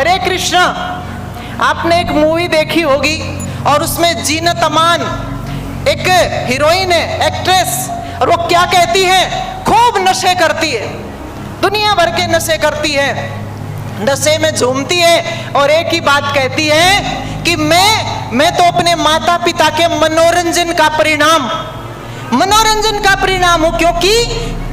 हरे कृष्णा, आपने एक मूवी देखी होगी और उसमें जीनत अमान एक हीरोइन है, एक्ट्रेस, और वो क्या कहती है, खूब नशे करती है, दुनिया भर के नशे करती है, नशे में झूमती है और एक ही बात कहती है कि मैं तो अपने माता पिता के मनोरंजन का परिणाम हूं, क्योंकि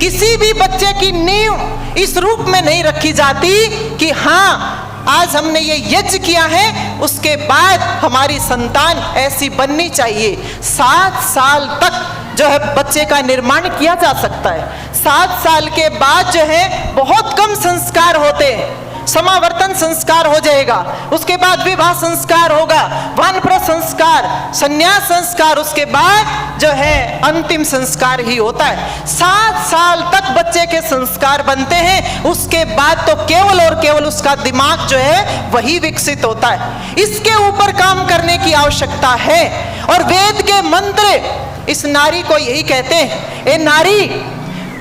किसी भी बच्चे की नींव इस रूप में नहीं रखी जाती कि हाँ आज हमने ये यज्ञ किया है, उसके बाद हमारी संतान ऐसी बननी चाहिए। 7 साल तक जो है बच्चे का निर्माण किया जा सकता है। 7 साल के बाद जो है बहुत कम संस्कार होते हैं, समावर्तन संस्कार हो जाएगा, उसके बाद विवाह संस्कार होगा, वानप्रस्थ संस्कार, संन्यास संस्कार, उसके बाद जो है अंतिम संस्कार ही होता है। 7 साल तक बच्चे के संस्कार बनते हैं, उसके बाद तो केवल और केवल उसका दिमाग जो है वही विकसित होता है। इसके ऊपर काम करने की आवश्यकता है और वेद के मंत्र इस नारी को यही कहते हैं, ए नारी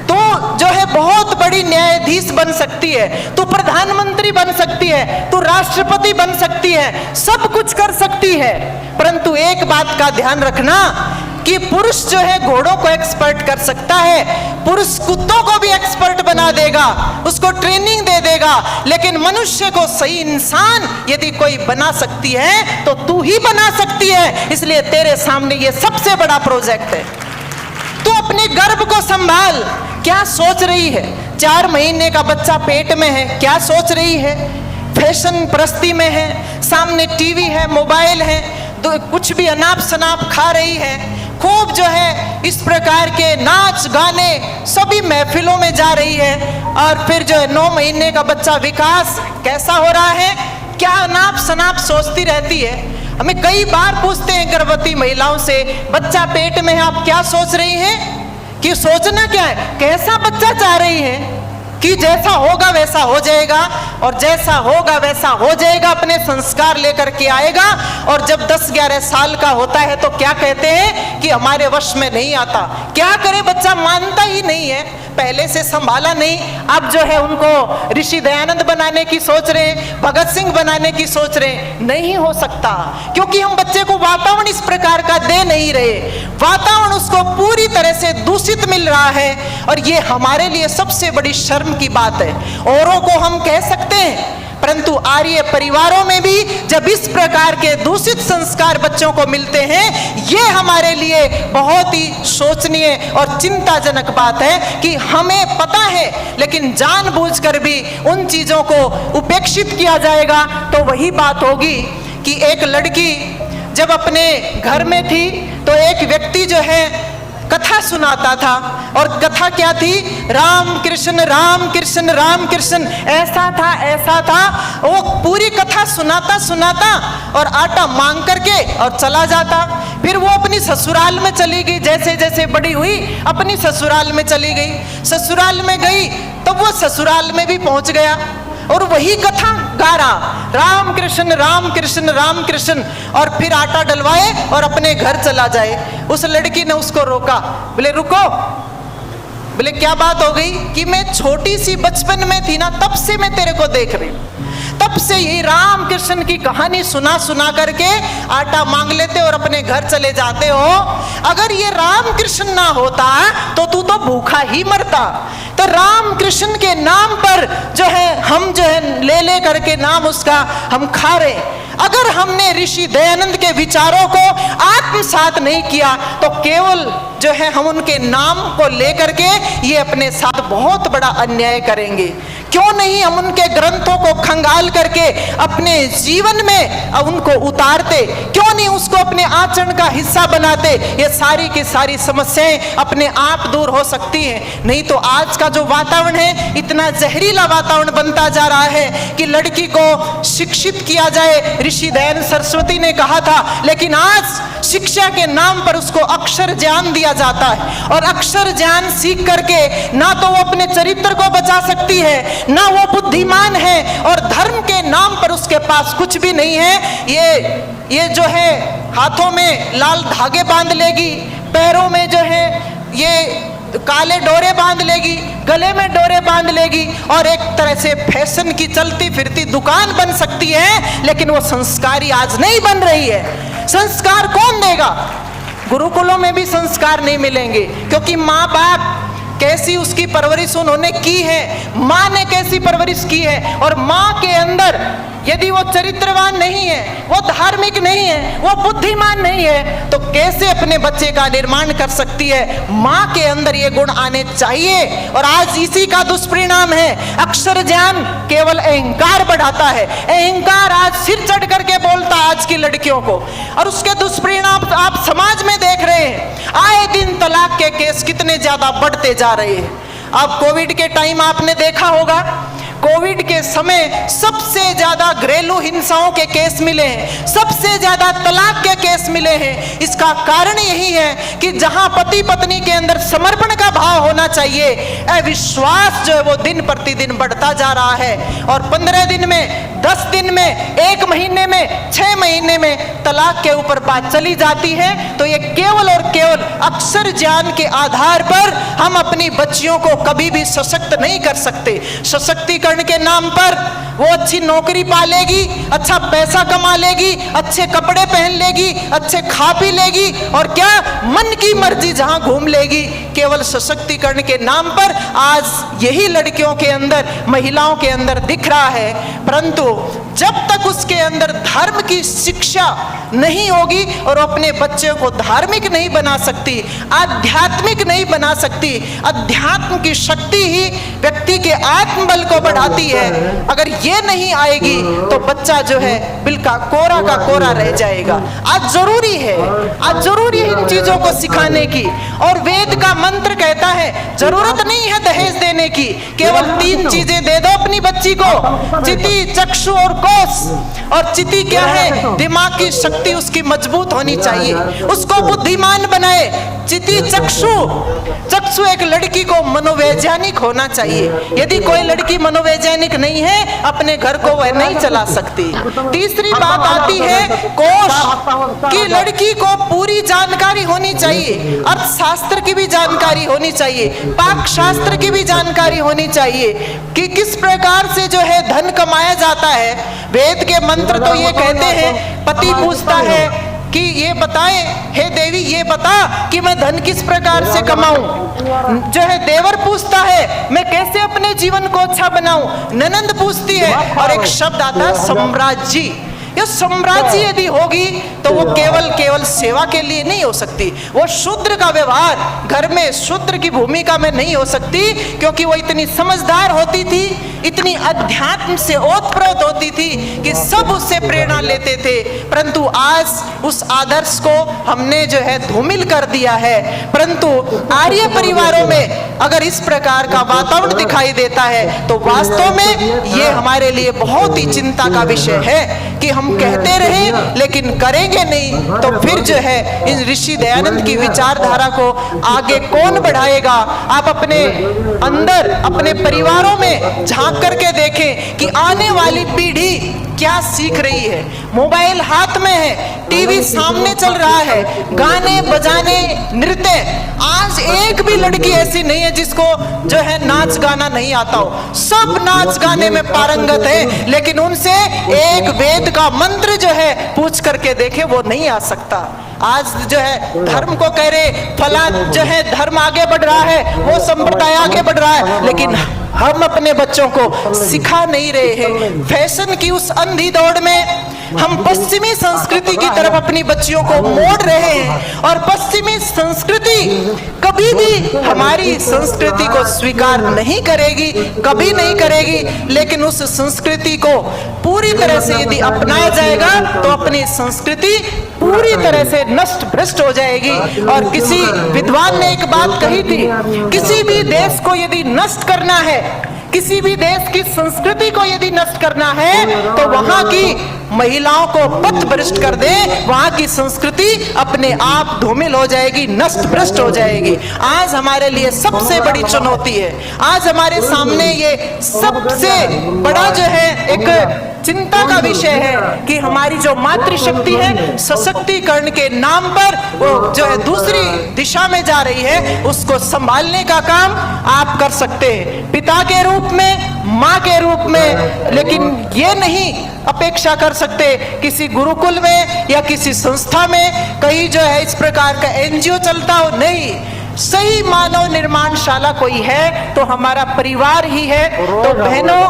तो जो है बहुत बड़ी न्यायाधीश बन सकती है, तू प्रधानमंत्री बन सकती है, तू राष्ट्रपति बन सकती है, सब कुछ कर सकती है, परंतु एक बात का ध्यान रखना कि पुरुष जो है घोड़ों को एक्सपर्ट कर सकता है, पुरुष कुत्तों को भी एक्सपर्ट बना देगा, उसको ट्रेनिंग दे देगा, लेकिन मनुष्य को सही इंसान यदि कोई बना सकती है तो तू ही बना सकती है। इसलिए तेरे सामने ये सबसे बड़ा प्रोजेक्ट है। तू अपने गर्भ को संभाल। क्या सोच रही है? 4 महीने का बच्चा पेट में है, क्या सोच रही है? फैशन प्रस्ती में है, सामने टीवी है, मोबाइल है, तो कुछ भी अनाप शनाप खा रही है, खूब जो है इस प्रकार के नाच गाने सभी महफिलों में जा रही है, और फिर जो है 9 महीने का बच्चा विकास कैसा हो रहा है, क्या अनाप शनाप सोचती रहती है। हमें कई बार पूछते हैं गर्भवती महिलाओं से, बच्चा पेट में है आप क्या सोच रही हैं? कि सोचना क्या है, कैसा बच्चा चाह रही है कि जैसा होगा वैसा हो जाएगा, और जैसा होगा वैसा हो जाएगा, अपने संस्कार लेकर के आएगा। और जब 10-11 साल का होता है तो क्या कहते हैं कि हमारे वश में नहीं आता। क्या करे, बच्चा मानता ही नहीं है, पहले से संभाला नहीं। अब जो है उनको ऋषि दयानंद बनाने की सोच रहे हैं, भगत सिंह बनाने की सोच रहे हैं, नहीं हो सकता, क्योंकि हम बच्चे को वातावरण इस प्रकार का दे नहीं रहे, वातावरण उसको पूरी तरह से दूषित मिल रहा है, और ये हमारे लिए सबसे बड़ी शर्म की बात है। औरों को हम कह सकते हैं, परंतु आर्य परिवारों में भी जब इस प्रकार के दूषित संस्कार बच्चों को मिलते हैं, ये हमारे लिए बहुत ही शोचनीय और चिंताजनक बात है कि हमें पता है लेकिन जानबूझकर भी उन चीजों को उपेक्षित किया जाएगा। तो वही बात होगी कि एक लड़की जब अपने घर में थी तो एक व्यक्ति जो है कथा सुनाता था, और कथा क्या थी, राम कृष्ण राम कृष्ण राम कृष्ण, ऐसा था। वो पूरी कथा सुनाता और आटा मांग करके और चला जाता। फिर वो अपनी ससुराल में चली गई, जैसे जैसे बड़ी हुई अपनी ससुराल में चली गई। ससुराल में गई तो वो ससुराल में भी पहुंच गया और वही कथा गा रहा, राम कृष्ण राम कृष्ण राम कृष्ण, और फिर आटा डलवाए और अपने घर चला जाए। उस लड़की ने उसको रोका, बोले रुको, बोले क्या बात हो गई? कि मैं छोटी सी बचपन में थी ना, तब से मैं तेरे को देख रही हूं, तब से यही राम कृष्ण की कहानी सुना करके आटा मांग लेते और अपने घर चले जाते हो। अगर ये राम कृष्ण ना होता तो तू तो भूखा ही मरता। तो राम कृष्ण के नाम पर जो है हम जो है ले करके नाम उसका हम खा रहे। अगर हमने ऋषि दयानंद के विचारों को आत्मसात नहीं किया तो केवल जो है हम उनके नाम को लेकर के ये अपने साथ बहुत बड़ा अन्याय करेंगे। क्यों नहीं हम उनके ग्रंथों को खंगाल करके अपने जीवन में उनको उतारते? क्यों नहीं उसको अपने आचरण का हिस्सा बनाते? ये सारी की सारी समस्याएं अपने आप दूर हो सकती हैं। नहीं तो आज का जो वातावरण है इतना जहरीला वातावरण बनता जा रहा है कि लड़की को शिक्षित किया जाए, ऋषि दयानंद सरस्वती ने कहा था, लेकिन आज शिक्षा के नाम पर उसको अक्षर ज्ञान दिया जाता है, और अक्षर ज्ञान सीख करके ना तो वो अपने चरित्र को बचा सकती है, ना वो बुद्धिमान है, और धर्म के नाम पर उसके पास कुछ भी नहीं है। ये जो है हाथों में लाल धागे बांध लेगी, पैरों में जो है ये काले डोरे बांध लेगी, गले में डोरे बांध लेगी और एक तरह से फैशन की चलती फिरती दुकान बन सकती है, लेकिन वो संस्कारी आज नहीं बन रही है। संस्कार कौन देगा? गुरुकुलों में भी संस्कार नहीं मिलेंगे, क्योंकि माँ बाप कैसी उसकी परवरिश उन्होंने की है, माँ ने कैसी परवरिश की है, और माँ के अंदर यदि वो चरित्रवान नहीं है, वो धार्मिक नहीं है, वो बुद्धिमान नहीं है, तो कैसे अपने बच्चे का निर्माण कर सकती है? माँ के अंदर ये गुण आने चाहिए। और आज इसी का दुष्परिणाम है। अक्षर ज्ञान केवल अहंकार बढ़ाता है। अहंकार आज सिर चढ़ करके बोलता आज की लड़कियों को, और उसके दुष्परिणाम आप समाज में देख रहे हैं। आए दिन तलाक के केस कितने ज्यादा बढ़ते जा रहे हैं। अब कोविड के टाइम आपने देखा होगा, कोविड के समय सबसे ज्यादा घरेलू हिंसाओं के केस मिले हैं, सबसे ज्यादा तलाक के केस मिले हैं। इसका कारण यही है कि जहां पति पत्नी के अंदर समर्पण का भाव होना चाहिए, अविश्वास जो है वो दिन प्रतिदिन बढ़ता जा रहा है। और 15 दिन में, 10 दिन में, 1 महीने में, 6 महीने में तलाक के ऊपर बात चली जाती है। तो ये केवल और केवल अक्षर ज्ञान के आधार पर हम अपनी बच्चियों को कभी भी सशक्त नहीं कर सकते। सशक्तिकरण के नाम पर वो अच्छी नौकरी पा लेगी, अच्छा पैसा कमा लेगी, अच्छे कपड़े पहन लेगी, अच्छे खा पी लेगी, और क्या मन की मर्जी जहां घूम लेगी। केवल सशक्तिकरण के नाम पर आज यही लड़कियों के अंदर, महिलाओं के अंदर दिख रहा है। परंतु जब तक उसके अंदर धर्म की शिक्षा नहीं होगी और अपने बच्चे को धार्मिक नहीं बना सकती, आध्यात्मिक नहीं बना सकती, अध्यात्म की शक्ति ही व्यक्ति के आत्मबल को बढ़ाती है। अगर ये नहीं आएगी तो बच्चा जो है बिल्कुल कोरा का कोरा रह जाएगा। आज जरूरी है, आज जरूरी है इन चीजों को सिखाने की। और वेद का मंत्र कहता है जरूरत नहीं है दहेज देने की, केवल 3 चीजें दे दो अपनी बच्ची को, चिति, चक्षु और कोष। और चिति क्या है? दिमाग की शक्ति उसकी मजबूत होनी चाहिए, उसको बुद्धिमान बनाए। चिति, चक्षु, चक्षु एक लड़की को मनोवैज्ञानिक होना चाहिए। यदि कोई लड़की मनोवैज्ञानिक नहीं है, अपने घर को वह नहीं चला सकती। तीसरी बात आती है कोष, की लड़की को पूरी जानकारी होनी चाहिए, अर्थशास्त्र की भी जानकारी होनी चाहिए, पाक शास्त्र की भी जानकारी होनी चाहिए कि किस प्रकार से जो है धन कमाया जाता है। वेद के मंत्र तो ये कहते हैं, पति पूछता है कि ये बताए हे देवी, ये बता कि मैं धन किस प्रकार से कमाऊं। जो है देवर पूछता है मैं कैसे अपने जीवन को अच्छा बनाऊं। ननंद पूछती है, और एक शब्द आता है साम्राज्य। ये साम्राज्य यदि होगी तो वो केवल सेवा के लिए नहीं हो सकती। वो शूद्र का व्यवहार घर में शूद्र की भूमिका में नहीं हो सकती, क्योंकि वो इतनी समझदार होती थी, इतनी अध्यात्म से ओतप्रोत होती थी कि सब उससे प्रेरणा लेते थे। परंतु आज उस आदर्श को हमने जो है धूमिल कर दिया है। परंतु आर्य परिवारों में अगर इस प्रकार का वातावरण दिखाई देता है तो वास्तव में ये हमारे लिए बहुत ही चिंता का विषय है कि हम कहते रहें लेकिन करेंगे नहीं, तो फिर जो है इन ऋषि दयानंद की विचारधारा को आगे कौन बढ़ाएगा। आप अपने अंदर, अपने परिवारों में झांक करके देखें कि आने वाली पीढ़ी क्या सीख रही है। मोबाइल हाथ में है, टीवी सामने चल रहा है, गाने बजाने, नृत्य। आज एक भी लड़की ऐसी नहीं है जिसको जो है नाच गाना नहीं आता हो। सब नाच गाने में पारंगत है, लेकिन उनसे एक वेद का मंत्र जो है पूछ करके देखे, वो नहीं आ सकता। आज जो है धर्म को कह रहे फला जो है धर्म आगे बढ़ रहा है, वो संप्रदाय आगे बढ़ रहा है, लेकिन हम अपने बच्चों को सिखा नहीं रहे हैं। फैशन की उस अंधी दौड़ में हम पश्चिमी संस्कृति की तरफ अपनी बच्चियों को मोड़ रहे हैं, और पश्चिमी संस्कृति कभी भी हमारी संस्कृति को स्वीकार नहीं करेगी, कभी नहीं करेगी। लेकिन उस संस्कृति को पूरी तरह से यदि अपनाया जाएगा तो अपनी संस्कृति पूरी तरह से नष्ट भ्रष्ट हो जाएगी। और किसी विद्वान ने एक बात कही थी, किसी भी देश को यदि नष्ट करना है, किसी भी देश की संस्कृति को यदि नष्ट करना है, तो वहां की महिलाओं को पथ भ्रष्ट कर दे, वहां की संस्कृति अपने आप धूमिल हो जाएगी, नष्ट भ्रष्ट हो जाएगी। आज हमारे लिए सबसे बड़ी चुनौती है, आज हमारे सामने ये सबसे बड़ा जो है एक चिंता का विषय है कि हमारी जो मातृशक्ति है सशक्तिकरण के नाम पर वो जो है दूसरी दिशा में जा रही है, उसको संभालने का काम आप कर सकते हैं पिता के रूप में, माँ के रूप में। लेकिन ये नहीं अपेक्षा कर सकते किसी गुरुकुल में या किसी संस्था में कहीं जो है इस प्रकार का एनजीओ चलता हो, नहीं। सही मानव निर्माणशाला कोई है तो हमारा परिवार ही है। तो बहनों,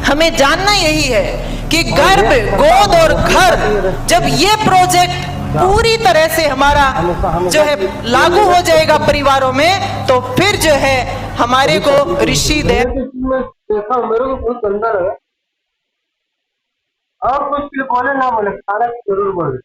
हमें जानना यही है कि गर्भ, गोद और घर, जब ये प्रोजेक्ट पूरी तरह से हमारा जो है लागू हो जाएगा परिवारों में, तो फिर जो है हमारे को ऋषि देव देखा, मेरे को बहुत गंदा लगा। और कुछ बोले ना बोले, खाना जरूर बोले।